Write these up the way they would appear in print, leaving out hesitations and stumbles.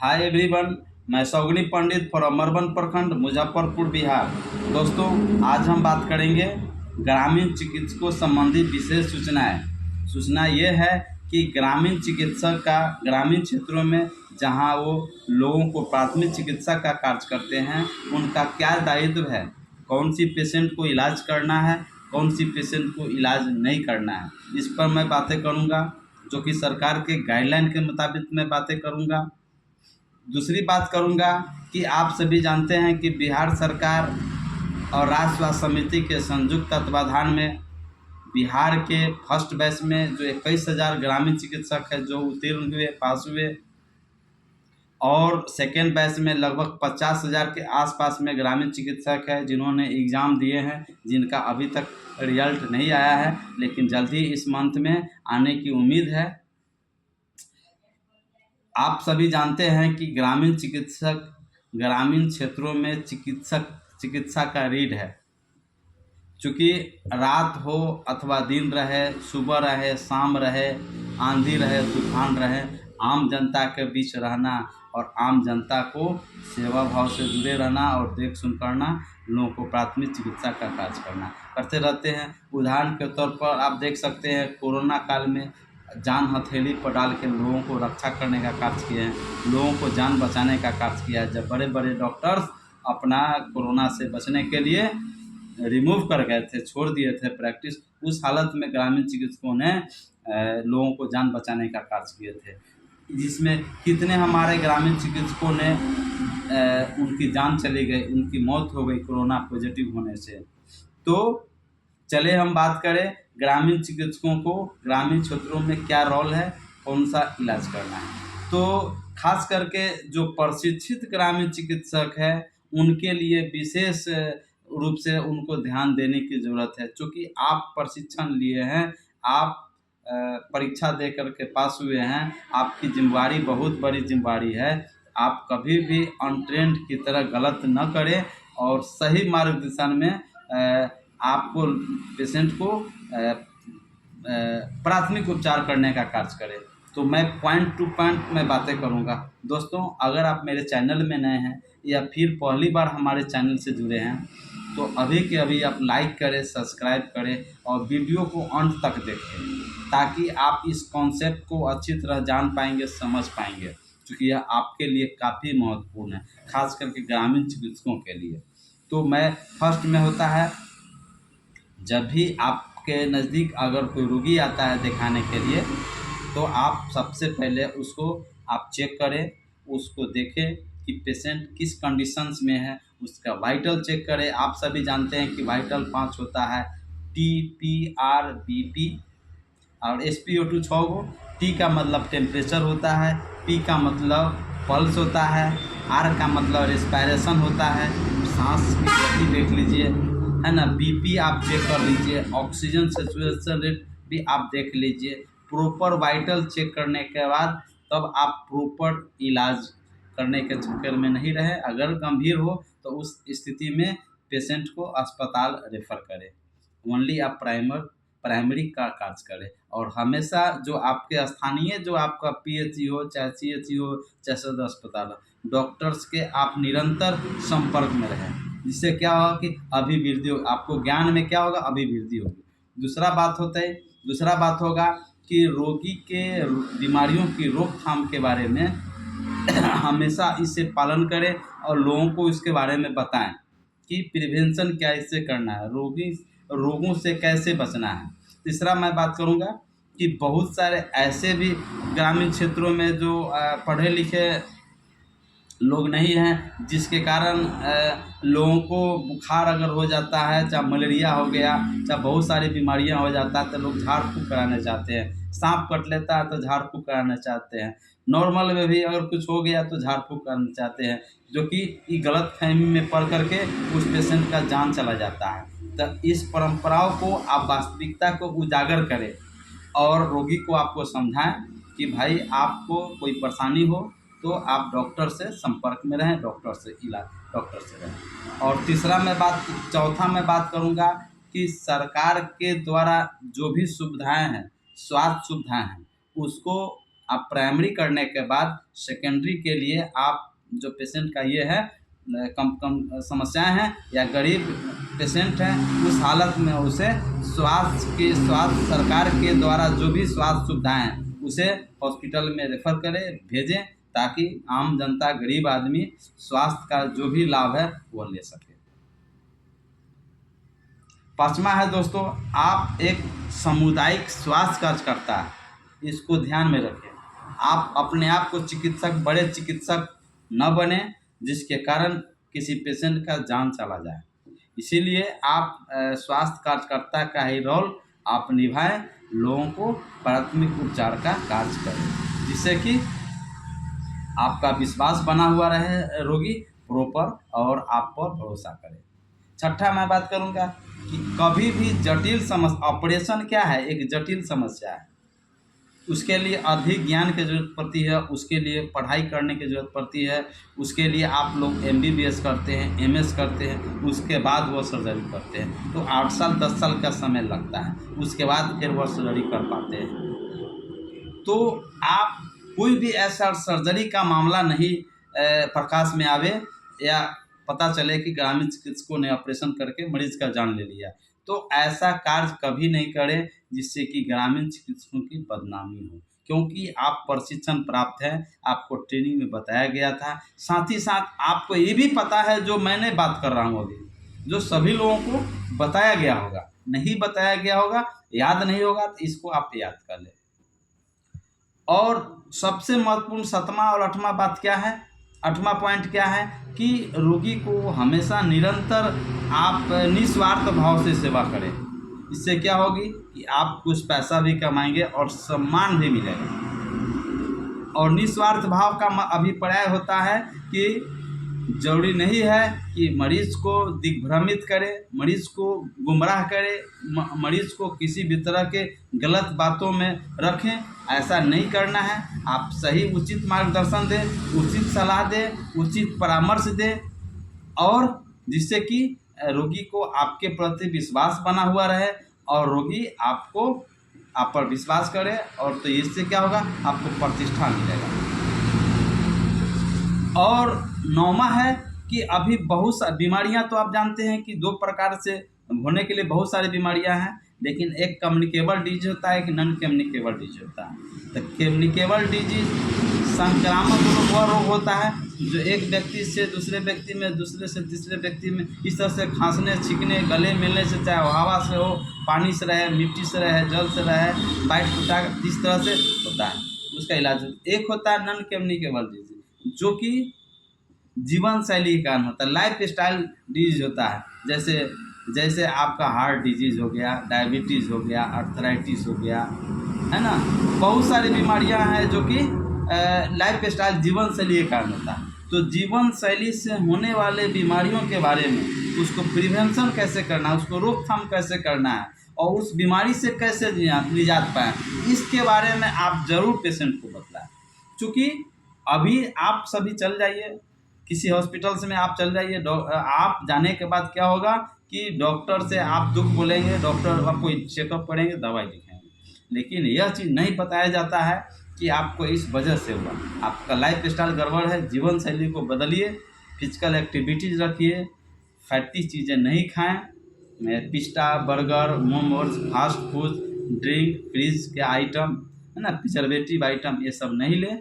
Hi everyone, मैं सौगनी पंडित for अमरबन प्रखंड मुजफ्फरपुर बिहार। दोस्तों, आज हम बात करेंगे ग्रामीण चिकित्सकों संबंधी विशेष सूचनाएं। सूचना ये है कि ग्रामीण चिकित्सक का ग्रामीण क्षेत्रों में जहां वो लोगों को प्राथमिक चिकित्सा का कार्य करते हैं, उनका क्या दायित्व है, कौन सी पेशेंट को इलाज करना है, कौन सी पेशेंट को इलाज नहीं करना है, इस पर मैं बातें करूँगा, जो कि सरकार के गाइडलाइन के मुताबिक मैं बातें करूँगा। दूसरी बात करूंगा कि आप सभी जानते हैं कि बिहार सरकार और राज्य स्वास्थ्य समिति के संयुक्त तत्वाधान में बिहार के फर्स्ट बैच में जो 21,000 ग्रामीण चिकित्सक है जो उत्तीर्ण हुए, पास हुए, और सेकेंड बैच में लगभग 50,000 के आसपास में ग्रामीण चिकित्सक है जिन्होंने एग्ज़ाम दिए हैं, जिनका अभी तक रिजल्ट नहीं आया है, लेकिन जल्द ही इस मंथ में आने की उम्मीद है। आप सभी जानते हैं कि ग्रामीण चिकित्सक ग्रामीण क्षेत्रों में चिकित्सा का रीढ़ है। चूँकि रात हो अथवा दिन रहे, सुबह रहे, शाम रहे, आंधी रहे, तूफान रहे, आम जनता के बीच रहना और आम जनता को सेवा भाव से जुड़े रहना और देख सुन करना, लोगों को प्राथमिक चिकित्सा का कार्य करना करते रहते हैं। उदाहरण के तौर पर आप देख सकते हैं, कोरोना काल में जान हथेली पर डाल के लोगों को रक्षा करने का कार्य किए हैं, लोगों को जान बचाने का कार्य किया है। जब बड़े बड़े डॉक्टर्स अपना कोरोना से बचने के लिए रिमूव कर गए थे, छोड़ दिए थे प्रैक्टिस, उस हालत में ग्रामीण चिकित्सकों ने लोगों को जान बचाने का कार्य किए थे, जिसमें कितने हमारे ग्रामीण चिकित्सकों ने उनकी जान चली गई, उनकी मौत हो गई कोरोना पॉजिटिव होने से। तो चले हम बात करें ग्रामीण चिकित्सकों को ग्रामीण क्षेत्रों में क्या रोल है, कौन सा इलाज करना है। तो खास करके जो प्रशिक्षित ग्रामीण चिकित्सक है उनके लिए विशेष रूप से उनको ध्यान देने की ज़रूरत है। चूँकि आप प्रशिक्षण लिए हैं, आप परीक्षा दे कर के पास हुए हैं, आपकी जिम्मेवारी बहुत बड़ी जिम्मेवारी है। आप कभी भी अनट्रेंड की तरह गलत न करें और सही मार्गदर्शन में आपको पेशेंट को प्राथमिक उपचार करने का कार्य करें। तो मैं पॉइंट टू पॉइंट में बातें करूंगा। दोस्तों, अगर आप मेरे चैनल में नए हैं या फिर पहली बार हमारे चैनल से जुड़े हैं, तो अभी के अभी आप लाइक करें, सब्सक्राइब करें और वीडियो को अंत तक देखें, ताकि आप इस कॉन्सेप्ट को अच्छी तरह जान पाएंगे, समझ पाएंगे, क्योंकि यह आपके लिए काफ़ी महत्वपूर्ण है, खास करके ग्रामीण चिकित्सकों के लिए। तो मैं फर्स्ट में होता है, जब भी आपके नज़दीक अगर कोई रोगी आता है दिखाने के लिए, तो आप सबसे पहले उसको आप चेक करें, उसको देखें कि पेशेंट किस कंडीशंस में है, उसका वाइटल चेक करें। आप सभी जानते हैं कि वाइटल 5 होता है, TPR, BP और SpO2 6 गो। T का मतलब टेम्परेचर होता है, P का मतलब पल्स होता है, R का मतलब रेस्पिरेशन होता है, सांस की गति देख लीजिए, है ना। BP आप चेक कर लीजिए, ऑक्सीजन सेचुरेशन रेट भी आप देख लीजिए। प्रॉपर वाइटल चेक करने के बाद तब आप प्रॉपर इलाज करने के चक्कर में नहीं रहे। अगर गंभीर हो तो उस स्थिति में पेशेंट को अस्पताल रेफर करें। ओनली आप प्राइमरी का कार्य करें, और हमेशा जो आपके स्थानीय जो आपका PHC हो, चाहे CHC हो, चाहे सदर अस्पताल हो, डॉक्टर्स के आप निरंतर संपर्क में रहें, जिससे क्या होगा कि अभिवृद्धि हो, आपको ज्ञान में क्या होगा, अभिवृद्धि होगी। दूसरा बात होगा कि रोगी के बीमारियों की रोकथाम के बारे में हमेशा इसे पालन करें और लोगों को इसके बारे में बताएं कि प्रिवेंशन क्या इससे करना है, रोगों से कैसे बचना है। तीसरा मैं बात करूंगा कि बहुत सारे ऐसे भी ग्रामीण क्षेत्रों में जो पढ़े लिखे लोग नहीं हैं, जिसके कारण लोगों को बुखार अगर हो जाता है, चाहे मलेरिया हो गया, चाहे बहुत सारी बीमारियां हो जाता है, तो लोग झाड़ फूँक कराने चाहते हैं। सांप कट लेता है तो झाड़ फूँक कराना चाहते हैं। नॉर्मल में भी अगर कुछ हो गया तो झाड़ फूँक कराना चाहते हैं, जो कि गलतफहमी में पड़ करके उस पेशेंट का जान चला जाता है। तो इस परंपराओं को आप वास्तविकता को उजागर करें और रोगी को आपको समझाएं कि भाई आपको कोई परेशानी हो तो आप डॉक्टर से संपर्क में रहें, डॉक्टर से रहें। और चौथा मैं बात करूंगा कि सरकार के द्वारा जो भी सुविधाएं हैं, स्वास्थ्य सुविधाएं हैं, उसको आप प्राइमरी करने के बाद सेकेंडरी के लिए आप जो पेशेंट का ये है कम कम समस्याएं हैं या गरीब पेशेंट हैं, उस हालत में उसे स्वास्थ्य सरकार के द्वारा जो भी स्वास्थ्य सुविधाएं हैं उसे हॉस्पिटल में रेफ़र करें, भेजें, ताकि आम जनता गरीब आदमी स्वास्थ्य का जो भी लाभ है वो ले सके। पाँचवा है दोस्तों, आप एक सामुदायिक स्वास्थ्य कार्यकर्ता है, इसको ध्यान में रखें। आप अपने आप को बड़े चिकित्सक न बने जिसके कारण किसी पेशेंट का जान चला जाए। इसीलिए आप स्वास्थ्य कार्यकर्ता का ही रोल आप निभाएं, लोगों को प्राथमिक उपचार का कार्य करें, जिससे कि आपका विश्वास बना हुआ रहे रोगी प्रॉपर और आप पर भरोसा करे। छठा मैं बात करूंगा कि कभी भी जटिल समस्या, ऑपरेशन क्या है, एक जटिल समस्या है, उसके लिए अधिक ज्ञान की ज़रूरत पड़ती है, उसके लिए पढ़ाई करने की ज़रूरत पड़ती है, उसके लिए आप लोग MBBS करते हैं, MS करते हैं, उसके बाद वो सर्जरी करते हैं, तो 8 साल 10 साल का समय लगता है, उसके बाद फिर वो सर्जरी कर पाते हैं। तो आप कोई भी ऐसा सर्जरी का मामला नहीं प्रकाश में आवे या पता चले कि ग्रामीण चिकित्सकों ने ऑपरेशन करके मरीज का जान ले लिया, तो ऐसा कार्य कभी नहीं करें जिससे कि ग्रामीण चिकित्सकों की बदनामी हो, क्योंकि आप प्रशिक्षण प्राप्त हैं, आपको ट्रेनिंग में बताया गया था, साथ ही साथ आपको ये भी पता है जो मैंने बात कर रहा हूँ अभी, जो सभी लोगों को बताया गया होगा, नहीं बताया गया होगा, याद नहीं होगा, तो इसको आप याद कर लें। और सबसे महत्वपूर्ण 7वां और 8वां बात क्या है, 8वां पॉइंट क्या है कि रोगी को हमेशा निरंतर आप निस्वार्थ भाव से सेवा करें। इससे क्या होगी कि आप कुछ पैसा भी कमाएंगे और सम्मान भी मिलेगा। और निस्वार्थ भाव का अभिप्राय होता है कि जरूरी नहीं है कि मरीज को दिग्भ्रमित करे, मरीज को गुमराह करे, मरीज को किसी भी तरह के गलत बातों में रखें, ऐसा नहीं करना है। आप सही उचित मार्गदर्शन दें, उचित सलाह दें, उचित परामर्श दें, और जिससे कि रोगी को आपके प्रति विश्वास बना हुआ रहे और रोगी आप पर विश्वास करे, और तो इससे क्या होगा, आपको प्रतिष्ठा मिलेगा। और 9वां है कि अभी बहुत सारी बीमारियां, तो आप जानते हैं कि 2 प्रकार से होने के लिए बहुत सारी बीमारियां हैं, लेकिन एक कम्युनिकेबल डिजीज होता है, एक नॉन कम्युनिकेबल डिजीज होता है। तो कम्युनिकेबल डिजीज संक्रामक वह रोग होता है जो एक व्यक्ति से दूसरे व्यक्ति में, दूसरे से तीसरे व्यक्ति में इस तरह से खांसने, छींकने, गले मिलने से, चाहे हवा से हो, पानी से रहे, मिट्टी से रहे, जल से रहे, बाइट फुटा, इस तरह से होता है, उसका इलाज। एक होता है नॉन कम्युनिकेबल डिजीज, जो कि जीवन शैली के कारण होता है, लाइफ स्टाइल डिजीज होता है। जैसे आपका हार्ट डिजीज हो गया, डायबिटीज़ हो गया, अर्थराइटिस हो गया, है ना, बहुत सारी बीमारियां हैं जो कि लाइफ स्टाइल जीवन शैली के कारण होता है। तो जीवन शैली से होने वाले बीमारियों के बारे में, उसको प्रिवेंशन कैसे करना है, उसको रोकथाम कैसे करना है और उस बीमारी से कैसे निजात पाएँ, इसके बारे में आप ज़रूर पेशेंट को बतलाएं। चूँकि अभी आप सभी चल जाइए किसी हॉस्पिटल से में, आप चल जाइए, आप जाने के बाद क्या होगा कि डॉक्टर से आप दुख बोलेंगे, डॉक्टर आपको चेकअप करेंगे, दवाई लिखेंगे, लेकिन यह चीज़ नहीं बताया जाता है कि आपको इस वजह से हुआ, आपका लाइफ स्टाइल गड़बड़ है, जीवन शैली को बदलिए, फिजिकल एक्टिविटीज़ रखिए, फैटी चीज़ें नहीं खाएं, पिस्ता, burger, momos, fast food, drink, fridge के आइटम, है ना, प्रिजर्वेटिव आइटम, ये सब नहीं लें,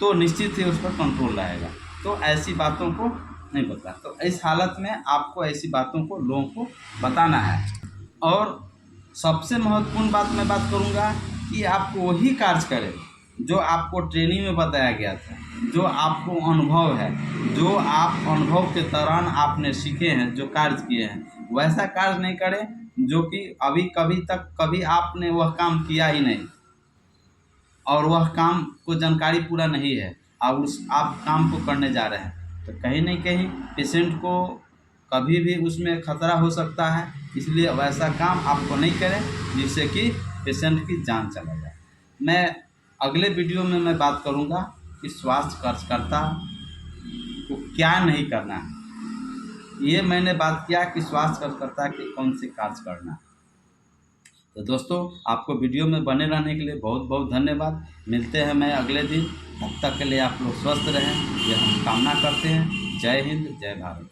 तो निश्चित ही उस पर कंट्रोल रहेगा। तो ऐसी बातों को नहीं बता, तो इस हालत में आपको ऐसी बातों को लोगों को बताना है। और सबसे महत्वपूर्ण बात मैं बात करूंगा कि आपको वही कार्य करें जो आपको ट्रेनिंग में बताया गया था, जो आपको अनुभव है, जो आप अनुभव के दौरान आपने सीखे हैं, जो कार्य किए हैं, वैसा कार्य नहीं करें जो कि कभी आपने वह काम किया ही नहीं और वह काम को जानकारी पूरा नहीं है और आप काम को करने जा रहे हैं, तो कहीं ना कहीं पेशेंट को कभी भी उसमें खतरा हो सकता है। इसलिए वैसा काम आपको नहीं करें जिससे कि पेशेंट की जान चला जाए। मैं अगले वीडियो में मैं बात करूंगा कि स्वास्थ्य कार्यकर्ता को क्या नहीं करना है। ये मैंने बात किया कि स्वास्थ्य कार्यकर्ता के कौन से कार्य करना है। तो दोस्तों आपको वीडियो में बने रहने के लिए बहुत बहुत धन्यवाद। मिलते हैं मैं अगले दिन, तब तक के लिए आप लोग स्वस्थ रहें, ये हम कामना करते हैं। जय हिंद, जय भारत।